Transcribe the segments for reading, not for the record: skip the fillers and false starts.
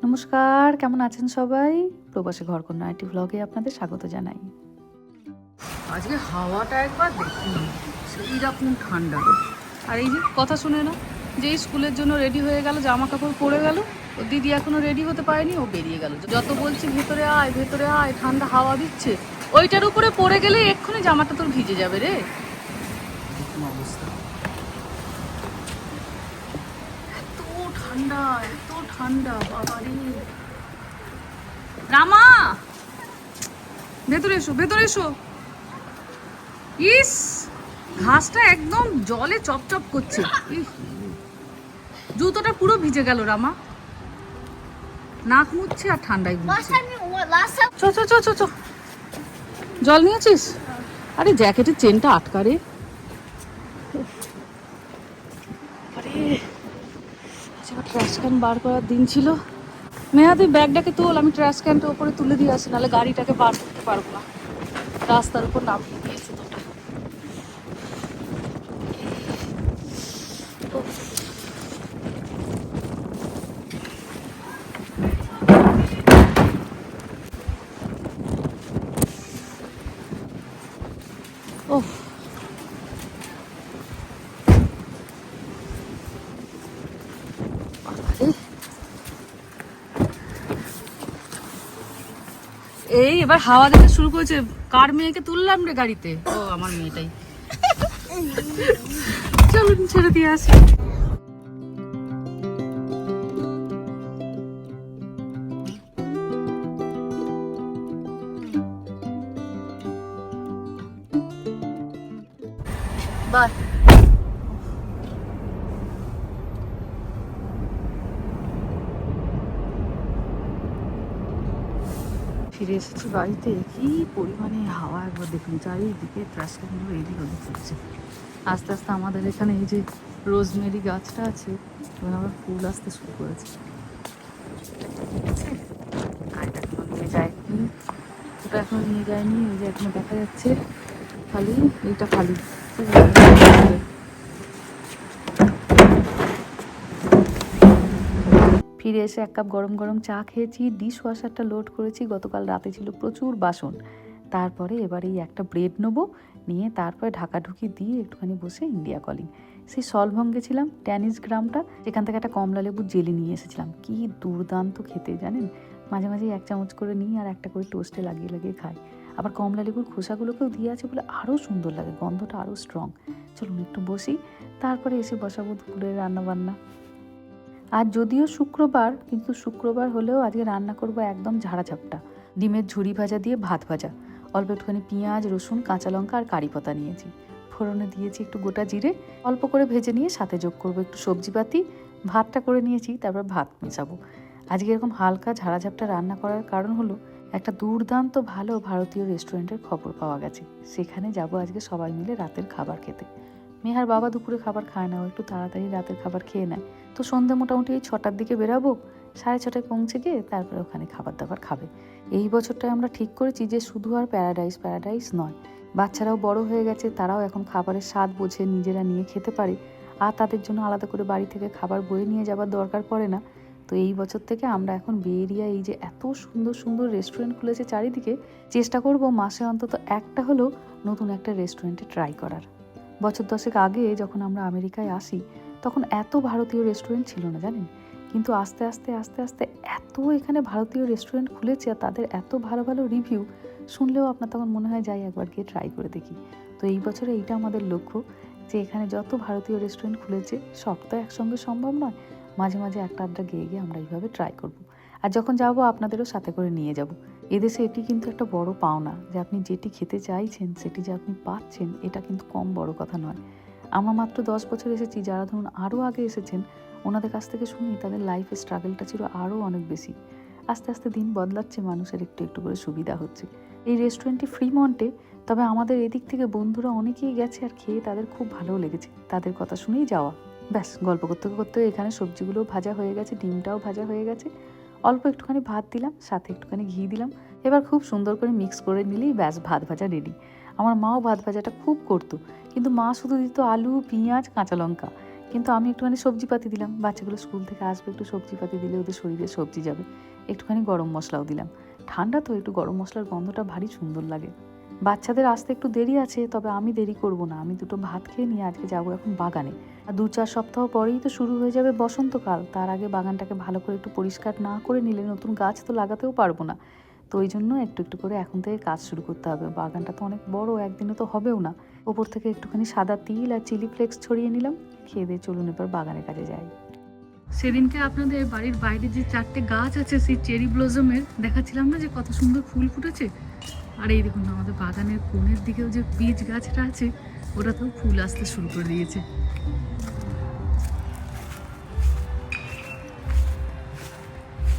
নমস্কার, কেমন আছেন সবাই? প্রবাসী ঘরকন্যা আইটি ভ্লগে আপনাদের স্বাগত জানাই। আজকে হাওয়াটা একবার দেখুন, সেই রকম ঠান্ডা। আর এই যে কথা শুনে না, যেই স্কুলের জন্য রেডি হয়ে গেল, জামা কাপড় পরে গেল, ও দিদি এখনো রেডি হতে পারেনি, ও বেরিয়ে গেল। যত বলছি ভেতরে আয় ভেতরে আয়, ঠান্ডা হাওয়া দিচ্ছে, ওইটার উপরে পরে গেলে এক্ষুনি জামাটা তোর ভিজে যাবে রে। এরকম অবস্থা, এত ঠান্ডা এত ঠান্ডা, বাবারে। রামা, ভেতরে এসো ভেতরে এসো। ইস, ঘাসটা একদম জলে চপচপ করছে। জুতোটা পুরো ভিজে গেল রামা, নাক মুছছে আর ঠান্ডায় ঘুরছে। চ চ চ চ চ, জল নিয়েছিস? আরে জ্যাকেটের চেনটা আটকা রে। আরে ট্রাশ ক্যান বার করার দিন ছিল। মেয়াদি ব্যাগটাকে তোল, আমি ট্রাশ ক্যানটা ওপরে তুলে দিয়ে আসি, নাহলে গাড়িটাকে বার করতে পারবো না। রাস্তার উপর নামিয়ে দিয়েছে তোটা। ওহ, এই এবার হাওয়া দিতে শুরু করেছে। কার মেয়েকে তুললাম রে গাড়িতে? ও আমার মেয়েটাই। চলুন ছেড়ে দিয়ে আসি। বাই। ফিরে এসেছি বাড়িতে। কি পরিমাণে হাওয়া, একবার দেখুন চারিদিকে ট্রান্সফর্মার এদিক ওদিক চলছে। আস্তে আস্তে আমাদের এখানে এই যে রোজমেরি গাছটা আছে, এবার আবার ফুল আসতে শুরু করেছে। এটা এখনো নিয়ে যায়নি, ওটা এখনো নিয়ে যায়নি। এই যে এখনো দেখা যাচ্ছে খালি, এইটা খালি। ফিরে এসে এক কাপ গরম গরম চা খেয়েছি, ডিশ ওয়াশারটা লোড করেছি, গতকাল রাতে ছিল প্রচুর বাসন। তারপরে এবার এই একটা ব্রেড নেবো, নিয়ে তারপরে ঢাকাঢুকি দিয়ে একটুখানি বসে ইন্ডিয়া কলিং। সেই সলভং গেছিলাম ট্যানিস গ্রামটা, সেখান থেকে একটা কমলা লেবুর জেলি নিয়ে এসেছিলাম। কি দুর্দান্ত খেতে জানেন। মাঝে মাঝে এক চামচ করে নিই আর একটা করে টোস্টে লাগিয়ে লাগিয়ে খাই। আবার কমলা লেবুর খোসাগুলোকেও দিয়ে আছে বলে আরও সুন্দর লাগে, গন্ধটা আরও স্ট্রং। চলুন একটু বসি, তারপরে এসে বসাবো দুপুরের রান্নাবান্না। আর যদিও শুক্রবার, কিন্তু শুক্রবার হলেও আজকে রান্না করব একদম ঝাড়াঝাপটা। ডিমের ঝুরি ভাজা দিয়ে ভাত ভাজা, অল্প একটুখানি পেঁয়াজ রসুন কাঁচা লঙ্কা আর কারি পাতা নিয়েছি। ফোড়নে দিয়েছি একটু গোটা জিরে, অল্প করে ভেজে নিয়ে সাথে যোগ করবো একটু সবজিপাতি। ভাতটা করে নিয়েছি, তারপর ভাত মেশাবো। আজকে এরকম হালকা ঝাড়াঝাপটা রান্না করার কারণ হলো একটা দুর্দান্ত ভালো ভারতীয় রেস্টুরেন্টের খবর পাওয়া গেছে। সেখানে যাব আজকে সবাই মিলে রাতের খাবার খেতে। মেহার বাবা দুপুরে খাবার খায় না, ও একটু তাড়াতাড়ি রাতের খাবার খেয়ে নেয়। তো সন্ধ্যে মোটামুটি এই 6টার দিকে বেরাবো, 6:30টায় পৌঁছে গিয়ে তারপরে ওখানে খাবার দাবার খাবে। এই বছরটায় আমরা ঠিক করেছি যে শুধু আর প্যারাডাইস নয়, বাচ্চারাও বড় হয়ে গেছে, তারাও এখন খাবারের স্বাদ বোঝে, নিজেরা নিয়ে খেতে পারে। আর তাদের জন্য আলাদা করে বাড়ি থেকে খাবার বয়ে নিয়ে যাবার দরকার পড়ে না। তো এই বছর থেকে আমরা এখন বে এরিয়া, এই যে এত সুন্দর সুন্দর রেস্টুরেন্ট খুলেছে চারিদিকে, চেষ্টা করব মাসে অন্তত একটা হলেও নতুন একটা রেস্টুরেন্টে ট্রাই করার। বছর 10 আগে যখন আমরা আমেরিকায় আসি, তখন এত ভারতীয় রেস্টুরেন্ট ছিল না জানেন। কিন্তু আস্তে আস্তে আস্তে আস্তে এত এখানে ভারতীয় রেস্টুরেন্ট খুলেছে, আর তাদের এত ভালো ভালো রিভিউ শুনলেও আপনার তখন মনে হয় যাই একবার গিয়ে ট্রাই করে দেখি। তো এই বছরে এইটা আমাদের লক্ষ্য, যে এখানে যত ভারতীয় রেস্টুরেন্ট খুলেছে সব তো একসঙ্গে সম্ভব নয়, মাঝে মাঝে একটা আড্ডা গিয়ে গিয়ে আমরা এইভাবে ট্রাই করব। আর যখন যাবো আপনাদেরও সাথে করে নিয়ে যাব। এদেশে এটি কিন্তু একটা বড় পাওনা, যে আপনি যেটি খেতে চাইছেন সেটি যে আপনি পাচ্ছেন, এটা কিন্তু কম বড় কথা নয়। আমরা মাত্র 10 বছর এসেছি, যারা ধরুন আরও আগে এসেছেন ওনাদের কাছ থেকে শুনি তাদের লাইফের স্ট্রাগলটা ছিল আরও অনেক বেশি। আস্তে আস্তে দিন বদলাচ্ছে, মানুষের একটু একটু করে সুবিধা হচ্ছে। এই রেস্টুরেন্টটি ফ্রিমন্টে, তবে আমাদের এদিক থেকে বন্ধুরা অনেকেই গেছে আর খেয়ে তাদের খুব ভালোও লেগেছে, তাদের কথা শুনেই যাওয়া। ব্যাস গল্প করতে করতে এখানে সবজিগুলোও ভাজা হয়ে গেছে, ডিমটাও ভাজা হয়ে গেছে, অল্প একটুখানি ভাত দিলাম, সাথে একটুখানি ঘি দিলাম। এবার খুব সুন্দর করে মিক্স করে নিলেই ব্যাস ভাত ভাজা রেডি। আমার মাও ভাত ভাজাটা খুব করতো, কিন্তু মা শুধু দিত আলু পেঁয়াজ কাঁচা লঙ্কা, কিন্তু আমি একটুখানি সবজিপাতি দিলাম, বাচ্চাগুলো স্কুল থেকে আসবে, একটু সবজিপাতি দিলে ওদের শরীরে সবজি যাবে। একটুখানি গরম মশলাও দিলাম, ঠান্ডা তো একটু গরম মশলার গন্ধটা ভারী সুন্দর লাগে। বাচ্চাদের আসতে একটু দেরি আছে, তবে আমি দেরি করব না, আমি দুটো ভাত খেয়ে নিয়ে আজকে যাবো এখন বাগানে। আর 2-4 সপ্তাহ পরেই তো শুরু হয়ে যাবে বসন্তকাল, তার আগে বাগানটাকে ভালো করে একটু পরিষ্কার না করে নিলে নতুন গাছ তো লাগাতেও পারবো না। তো ওই জন্য একটু একটু করে এখন থেকে কাজ শুরু করতে হবে। বাগানটা তো অনেক বড়, একদিনে তো হবেও না। ওপর থেকে একটুখানি সাদা তিল আর চিলি ফ্লেক্স ছড়িয়ে নিলাম। খেয়ে দিয়ে চলুন এবার বাগানের কাজে যাই। সেদিনকে আপনাদের বাড়ির বাইরে যে 4টে গাছ আছে সেই চেরি ব্লজমের দেখাচ্ছিলাম না, যে কত সুন্দর ফুল ফুটেছে। আর এই দেখুন আমাদের বাগানের কোণের দিকেও যে পিচ গাছটা আছে ওটাতেও ফুল আসতে শুরু করে দিয়েছে।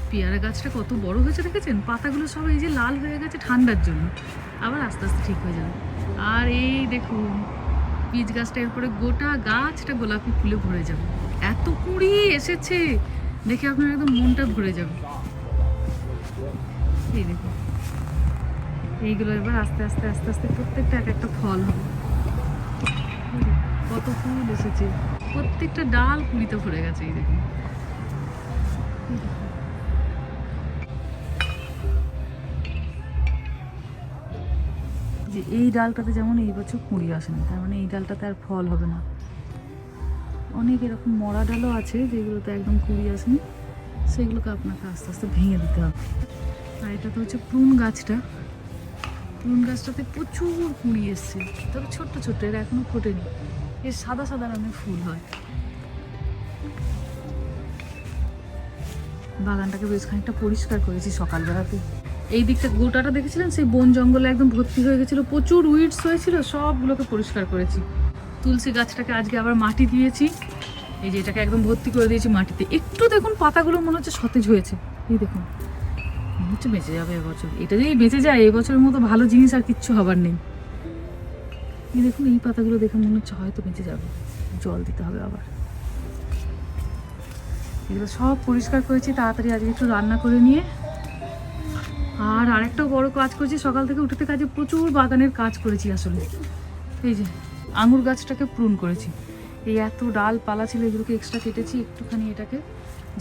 পেয়ারা গাছটা কত বড় হয়েছে দেখেছেন, পাতাগুলো সব এই যে লাল হয়ে গেছে ঠান্ডার জন্য, আবার আস্তে আস্তে ঠিক হয়ে যাবে। আর এই দেখুন পিচ গাছটা, এরপরে গোটা গাছটা গোলাপি ফুলে ভরে যাবে। এত কুড়ি এসেছে দেখে আপনার একদম মনটা ভরে যাবে। এই দেখুন এইগুলো এবার আস্তে আস্তে আস্তে আস্তে প্রত্যেকটা এক একটা ফল হবে। কত ফুল এসেছে, প্রত্যেকটা ডাল কুড়িতে ভরে গেছে। এই দেখুন যে এই ডালটাতে যেমন এই বছর কুড়ি আসেনি, তার মানে এই ডালটাতে আর ফল হবে না। অনেক এরকম মরা ডালও আছে যেগুলোতে একদম কুড়ি আসেনি, সেগুলোকে আপনাকে আস্তে আস্তে ভেঙে দিতে হবে। আর এটা তো হচ্ছে প্রুন গাছটা, প্রুন গাছটাতে প্রচুর কুড়ি এসছে, তবে ছোট্ট ছোট্ট, এরা এখনো ফোটেনি। এর সাদা সাদা রঙের ফুল হয়। বাগানটাকে বেশ খানিকটা পরিষ্কার করেছি সকালবেলাতে। এই দিকটা গোটাটা দেখেছিলেন, সেই বন জঙ্গলে একদম ভর্তি হয়ে গেছিলো, প্রচুর উইডস হয়েছিল, সবগুলোকে পরিষ্কার করেছি। তুলসী গাছটাকে আজকে আবার মাটি দিয়েছি, এই যে এটাকে একদম ভর্তি করে দিয়েছি মাটিতে। একটু দেখুন পাতাগুলো মনে হচ্ছে সতেজ হয়েছে, এই দেখুন মনে হচ্ছে বেঁচে যাবে এবছর। এটা যদি বেঁচে যায় এবছরের মতো ভালো জিনিস আর কিচ্ছু হবার নেই। এই দেখুন এই পাতাগুলো দেখে মনে হচ্ছে হয়তো বেঁচে যাবে, জল দিতে হবে আবার। এগুলো সব পরিষ্কার করেছি তাড়াতাড়ি আজকে একটু রান্না করে নিয়ে। আর আরেকটাও বড় কাজ করেছি, সকাল থেকে উঠতে কাজে প্রচুর বাগানের কাজ করেছি আসলে। এই যে আঙুর গাছটাকে প্রুন করেছি, এই এত ডাল পালা ছিল এগুলোকে এক্সট্রা কেটেছি, একটুখানি এটাকে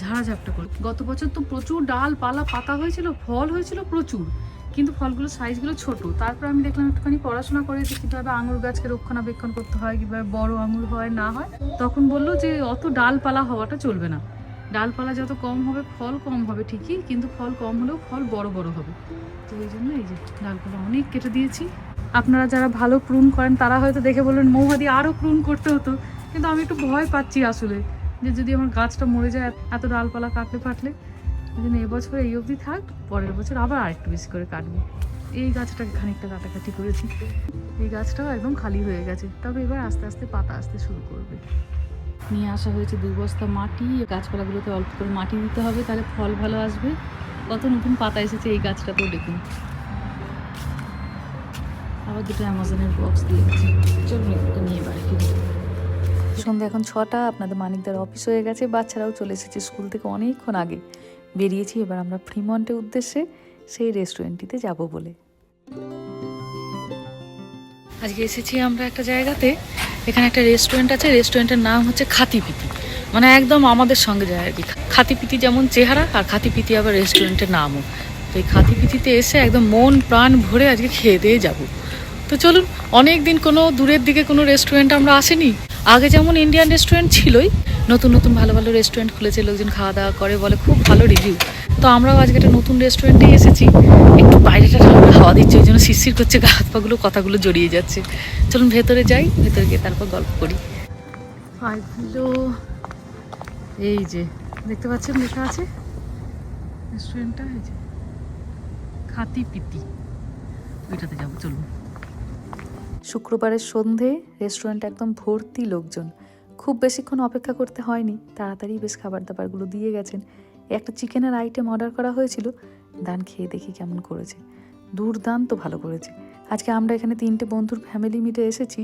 ঝাড়াঝাপটা করে। গত বছর তো প্রচুর ডাল পালা পাতা হয়েছিল, ফল হয়েছিল প্রচুর, কিন্তু ফলগুলো সাইজগুলো ছোট। তারপর আমি দেখলাম একটুখানি পড়াশোনা করেছি কীভাবে আঙুর গাছকে রক্ষণাবেক্ষণ করতে হয়, কীভাবে বড় আঙুর হয় না হয়। তখন বললো যে অত ডালপালা হওয়াটা চলবে না, ডালপালা যত কম হবে ফল কম হবে ঠিকই, কিন্তু ফল কম হলেও ফল বড় বড় হবে। তো এই জন্য এই যে ডালপালা অনেক কেটে দিয়েছি। আপনারা যারা ভালো প্রুন করেন তারা হয়তো দেখে বলবেন মৌহাদি আরও প্রুন করতে হতো, কিন্তু আমি একটু ভয় পাচ্ছি আসলে, যে যদি আমার গাছটা মরে যায় এত ডালপালা কাটলে ফাটলে। এই জন্য এবছর এই অবধি থাক, পরের বছর আবার আরেকটু বেশি করে কাটবো। এই গাছটাকে খানিকটা কাটাকাটি করেছি, এই গাছটাও একদম খালি হয়ে গেছে, তবে এবার আস্তে আস্তে পাতা আসতে শুরু করবে। নিয়ে আসা হয়েছে 2 বস্তা মাটি, গাছপালাগুলোতে অল্প করে মাটি দিতে হবে, তাহলে ফল ভালো আসবে। কত নতুন পাতা এসেছে এই গাছটাতেও দেখুন। আবার দুটো অ্যামাজনের বক্স দিয়ে গেছে। চলুন এটা নিয়ে বাড়ি ফিরি। সন্ধ্যা এখন 6টা, আপনাদের মানিকদার অফিস হয়ে গেছে, বাচ্চারাও চলে এসেছে স্কুল থেকে অনেকক্ষণ আগে। বেরিয়েছি এবার আমরা ফ্রিমন্টের উদ্দেশ্যে, সেই রেস্টুরেন্টটিতে যাব বলে। আজকে এসেছি আমরা একটা জায়গাতে, এখানে একটা রেস্টুরেন্ট আছে, রেস্টুরেন্টের নাম হচ্ছে খাতিপিতি, মানে একদম আমাদের সঙ্গে যায় আর কি। খাতিপিতি যেমন চেহারা, আর খাতিপিতি আবার রেস্টুরেন্টের নামও। তো এই খাতিপিতিতে এসে একদম মন প্রাণ ভরে আজকে খেয়ে দিয়ে যাবো। তো চলুন, অনেক দিন কোনো দূরের দিকে কোনো রেস্টুরেন্ট আমরা আসিনি। আগে যেমন ইন্ডিয়ান রেস্টুরেন্ট ছিলই, নতুন নতুন ভালো ভালো রেস্টুরেন্ট খুলেছে, লোকজন খাওয়া দাওয়া করে, বলে খুব ভালো রিভিউ। তো আমরাও আজকে একটা নতুন রেস্টুরেন্টেই এসেছি। একটু বাইরেটা ঠান্ডা হাওয়া দিচ্ছে, ওই জন্য শিরশির করছে গা হাত পাগুলো, কথাগুলো জড়িয়ে যাচ্ছে। চলুন ভেতরে যাই, ভেতরে গিয়ে তারপর গল্প করি। 5 কিলো, এই যে দেখতে পাচ্ছেন লেখা আছে রেস্টুরেন্টটা, এই যে খাতিপিতি, ওইটাতে যাবো চলুন। শুক্রবারের সন্ধে, রেস্টুরেন্ট একদম ভর্তি লোকজন। খুব বেশিক্ষণ অপেক্ষা করতে হয়নি, তাড়াতাড়ি বেশ খাবার দাবারগুলো দিয়ে গেছেন। একটা চিকেনের আইটেম অর্ডার করা হয়েছিল, দান খেয়ে দেখি কেমন করেছে, দুর্দান্ত ভালো করেছে। আজকে আমরা এখানে 3টে বন্ধুর ফ্যামিলি মিলে এসেছি,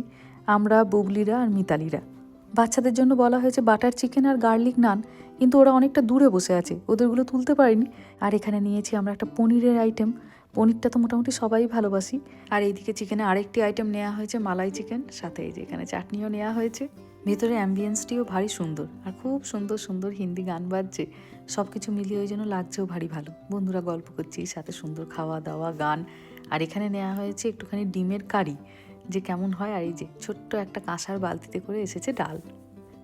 আমরা বুবলিরা আর মিতালিরা। বাচ্চাদের জন্য বলা হয়েছে বাটার চিকেন আর গার্লিক নান, কিন্তু ওরা অনেকটা দূরে বসে আছে, ওদেরগুলো তুলতে পারিনি। আর এখানে নিয়েছি আমরা একটা পনিরের আইটেম, পনিরটা তো মোটামুটি সবাই ভালোবাসি। আর এইদিকে চিকেনে আরেকটি আইটেম নেওয়া হয়েছে মালাই চিকেন, সাথে এই যে এখানে চাটনিও নেওয়া হয়েছে। ভেতরে অ্যাম্বিয়েন্সটিও ভারী সুন্দর, আর খুব সুন্দর সুন্দর হিন্দি গান বাজছে। সব কিছু মিলিয়ে ওই জন্য লাগছেও ভারী ভালো। বন্ধুরা গল্প করছি, সাথে সুন্দর খাওয়া দাওয়া, গান। আর এখানে নেওয়া হয়েছে একটুখানি ডিমের কারি, যে কেমন হয়। আর এই যে ছোট্ট একটা কাঁসার বালতিতে করে এসেছে ডাল,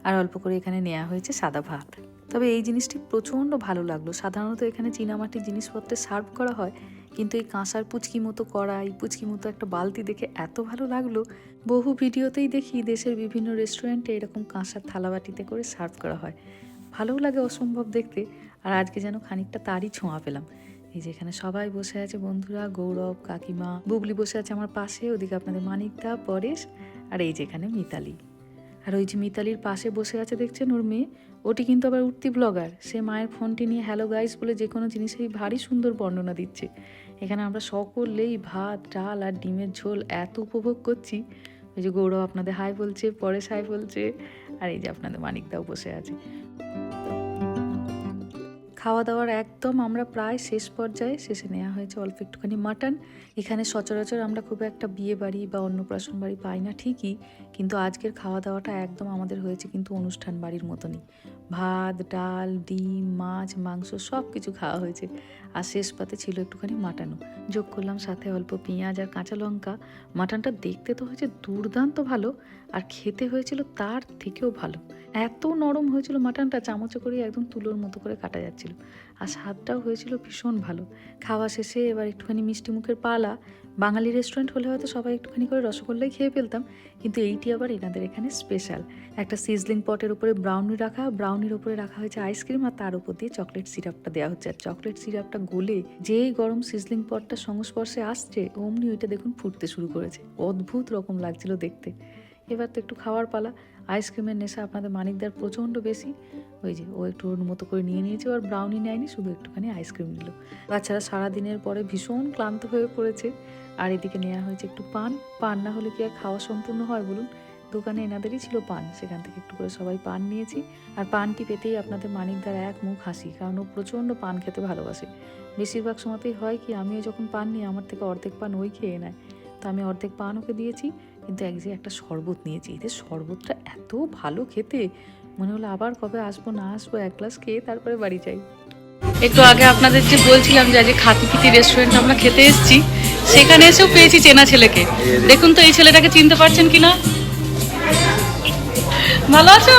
আর অল্প করে এখানে নেওয়া হয়েছে সাদা ভাত। তবে এই জিনিসটি প্রচণ্ড ভালো লাগলো। সাধারণত এখানে চীনামাটির জিনিসপত্রে সার্ভ করা হয়, কিন্তু এই কাঁসার পুচকি মতো করা, এই পুচকি মতো একটা বালতি দেখে এত ভালো লাগলো। বহু ভিডিওতেই দেখি দেশের বিভিন্ন রেস্টুরেন্টে এরকম কাঁসার থালাবাটিতে করে সার্ভ করা হয়, ভালোও লাগে অসম্ভব দেখতে। আর আজকে যেন খানিকটা তারই ছোঁয়া পেলাম। এই যে এখানে সবাই বসে আছে বন্ধুরা, গৌরব, কাকিমা, বুবলি বসে আছে আমার পাশে, ওদিকে আপনাদের মানিকদা, পরেশ, আর এই যে এখানে মিতালি। আর ওই যে মিতালির পাশে বসে আছে দেখছেন ওর মেয়ে, ওটি কিন্তু আবার উঠতি ব্লগার। সে মায়ের ফোনটি নিয়ে হ্যালো গাইস বলে যে কোনো জিনিসেরই ভারী সুন্দর বর্ণনা দিচ্ছে। এখানে আমরা সকলেই ভাত, ডাল আর ডিমের ঝোল এত উপভোগ করছি। ওই যে গৌরব আপনাদের হাই বলছে, পরেশ হাই বলছে, আর এই যে আপনাদের মানিকদাও বসে আছে। খাওয়া দাওয়ার একদম আমরা প্রায় শেষ পর্যায়ে। শেষে নেওয়া হয়েছে অল্প একটুখানি মাটন। এখানে সচরাচর আমরা খুব একটা বিয়ে বাড়ি বা অন্নপ্রাশন বাড়ি পাই না ঠিকই, কিন্তু আজকের খাওয়া দাওয়াটা একদম আমাদের হয়েছে কিন্তু অনুষ্ঠান বাড়ির মতনই। ভাত, ডাল, ডিম, মাছ, মাংস সব কিছু খাওয়া হয়েছে। আর শেষ পাতে ছিল একটুখানি মাটনও, যোগ করলাম সাথে অল্প পেঁয়াজ আর কাঁচা লঙ্কা। মাটনটা দেখতে তো হয়েছে দুর্দান্ত ভালো, আর খেতে হয়েছিল তার থেকেও ভালো। এত নরম হয়েছিল মাটনটা, চামচে করে একদম তুলোর মতো করে কাটা যাচ্ছিল। আর স্বাদটাও হয়েছিল ভীষণ ভালো। খাওয়া শেষে এবার একটুখানি মিষ্টি মুখের পালা। বাঙালি রেস্টুরেন্ট হলে হয়তো সবাই একটুখানি করে রসগোল্লাই খেয়ে ফেলতাম, কিন্তু এইটি আবার এনাদের এখানে স্পেশাল। একটা সিজলিং পটের উপরে ব্রাউনি রাখা, ব্রাউনির উপরে রাখা হয়েছে আইসক্রিম, আর তার উপর দিয়ে চকলেট সিরাপটা দেওয়া হচ্ছে। আর চকলেট সিরাপটা গলে যেই গরম সিজলিং পটটার সংস্পর্শে আসছে, অমনি ওইটা দেখুন ফুটতে শুরু করেছে। অদ্ভুত রকম লাগছিল দেখতে। এবার তো একটু খাওয়ার পালা। আইসক্রিমের নেশা আপনাদের মানিকদার প্রচণ্ড বেশি। ওই যে ও একটু ওর মতো করে নিয়ে নিয়েছে, আর ব্রাউনি নেয়নি, শুধু একটুখানি আইসক্রিম নিল। বাচ্চারা সারাদিনের পরে ভীষণ ক্লান্ত হয়ে পড়েছে। আর এদিকে নেওয়া হয়েছে একটু পান। পান না হলে কি আর খাওয়া সম্পূর্ণ হয় বলুন? দোকানে এনাদেরই ছিল পান, সেখান থেকে একটু করে সবাই পান নিয়েছি। আর পানটি পেতেই আপনাদের মানিকদার এক মুখ হাসি, কারণ ও প্রচণ্ড পান খেতে ভালোবাসে। বেশিরভাগ সময়তেই হয় কি, আমিও যখন পান নিই আমার থেকে অর্ধেক পান ওই খেয়ে নেয়। তো আমি অর্ধেক পান ওকে দিয়েছি, কিন্তু একটা শরবত নিয়েছি। এদের শরবতটা এত ভালো খেতে, মনে হলো আবার কবে আসবো না আসবো, এক গ্লাস খেয়ে তারপরে বাড়ি যাই। একটু আগে আপনাদের যে বলছিলাম যে আজকে খাতিপিতি রেস্টুরেন্ট আমরা খেতে এসেছি, সেখানে এসেও পেয়েছি চেনা ছেলেকে। দেখুন তো এই ছেলেটাকে চিনতে পারছেন কিনা। ভালো আছো?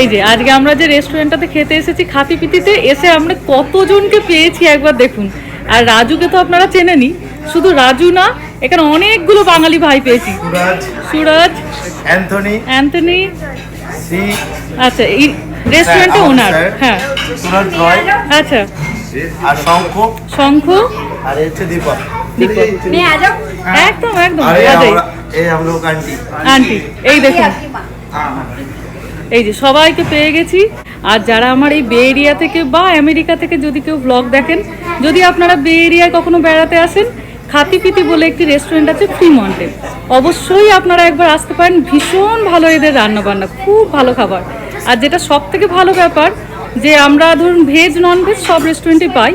এই যে আজকে আমরা যে রেস্টুরেন্টটাতে খেতে এসেছি খাতিপিতিতে, এসে আমরা কতজনকে পেয়েছি একবার দেখুন। আর রাজুকে তো আপনারা চেনেনই, শুধু রাজু না, এখানে অনেকগুলো বাঙালি ভাই পেয়েছি। সুরাজ, অ্যান্থনি, আচ্ছা এই রেস্টুরেন্টে ওনার, হ্যাঁ সুরাজ রয়, আচ্ছা, আর শঙ্খ, আর হচ্ছে দীপক। একদম একদম আন্টি। এই দেখুন, এই যে সবাইকে পেয়ে গেছি। আর যারা আমার এই বে এরিয়া থেকে বা আমেরিকা থেকে যদি কেউ ব্লগ দেখেন, যদি আপনারা বে এরিয়ায় কখনো বেড়াতে আসেন, খাতিপিতি বলে একটি রেস্টুরেন্ট আছে ফ্রিমন্টে, অবশ্যই আপনারা একবার আসতে পারেন। ভীষণ ভালো এদের রান্নাবান্না, খুব ভালো খাবার। আর যেটা সব থেকে ভালো ব্যাপার, যে আমরা ধরুন ভেজ নন ভেজ সব রেস্টুরেন্টে পাই,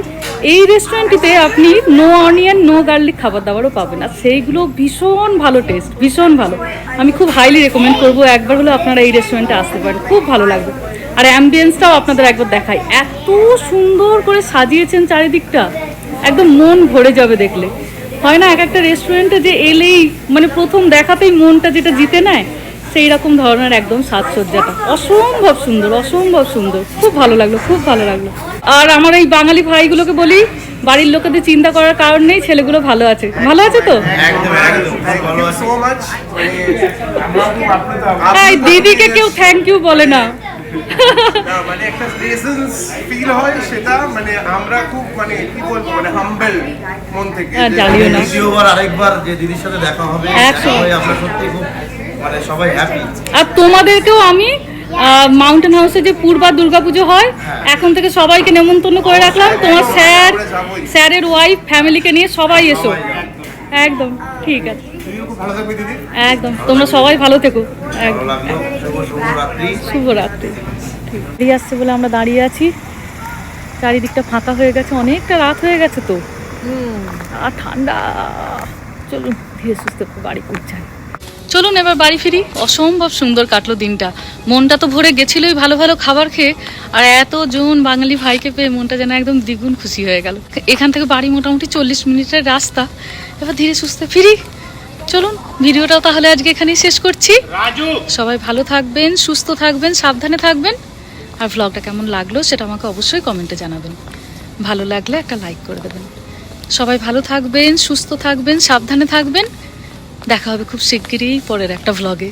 এই রেস্টুরেন্টটিতে আপনি নো অনিয়ন নো গার্লিক খাবার দাবারও পাবেন। আর সেইগুলো ভীষণ ভালো টেস্ট, ভীষণ ভালো। আমি খুব হাইলি রেকমেন্ড করবো, একবার হলে আপনারা এই রেস্টুরেন্টে আসতে পারেন, খুব ভালো লাগবে। আর অ্যাম্বিয়েন্সটাও আপনাদের একবার দেখাই, এত সুন্দর করে সাজিয়েছেন চারিদিকটা, একদম মন ভরে যাবে দেখলে। হয় না এক একটা রেস্টুরেন্টে যে এলেই মানে প্রথম দেখাতেই মনটা যেটা জিতে নেয়, সেই রকম ধরনের একদম সাজসজ্জাটা অসম্ভব সুন্দর, অসম্ভব সুন্দর। খুব ভালো লাগলো, খুব ভালো লাগলো। আর আমার এই বাঙালি ভাইগুলোকে বলি, বাড়ির লোকেদের চিন্তা করার কারণ নেই, ছেলেগুলো ভালো আছে। ভালো আছে তো? হ্যাঁ, দিদিকে কেউ থ্যাংক ইউ বলে না। মানে একটা প্রেজেন্স ফিল হয়, সেটা মানে আমরা খুব মানে কি বলবো, মানে হাম্বল মন থেকে। জানিও না দ্বিতীয়বার আরেকবার যে দিদির সাথে দেখা হবে, আমরা সত্যি খুব মানে সবাই হ্যাপি। আর তোমাদেরকেও আমি মাউন্টেন হাউসে যে পূর্বা দুর্গাপুজো হয়, এখন থেকে সবাইকে নেমন্তন্ন করে রাখলাম। তোমার স্যারের ওয়াইফ ফ্যামিলিকে নিয়ে সবাই এসো। একদম ঠিক আছে, একদম তোমরা সবাই ভালো থেকো। শুভরাত্রি। ঠিক আসছে বলে আমরা দাঁড়িয়ে আছি, চারিদিকটা ফাঁকা হয়ে গেছে, অনেকটা রাত হয়ে গেছে তো, আর ঠান্ডা। চলুন ধীরে সুস্থে বাড়ি পৌঁছাই। চলুন এবার বাড়ি ফিরি। অসম্ভব সুন্দর কাটলো দিনটা, মনটা তো ভরে গেছিলোই ভালো ভালো খাবার খেয়ে, আর এতজন বাঙালি ভাইকে পেয়ে মনটা যেন একদম দ্বিগুণ খুশি হয়ে গেল। এখান থেকে বাড়ি মোটামুটি 40 মিনিটের রাস্তা। এবার ধীরে সুস্থে ফিরি। চলুন ভিডিওটাও তাহলে আজকে এখানেই শেষ করছি। সবাই ভালো থাকবেন, সুস্থ থাকবেন, সাবধানে থাকবেন। আর ভ্লগটা কেমন লাগলো সেটা আমাকে অবশ্যই কমেন্টে জানাবেন। ভালো লাগলে একটা লাইক করে দেবেন। সবাই ভালো থাকবেন, সুস্থ থাকবেন, সাবধানে থাকবেন। দেখা হবে খুব শিগগিরই পরের একটা ভ্লগে।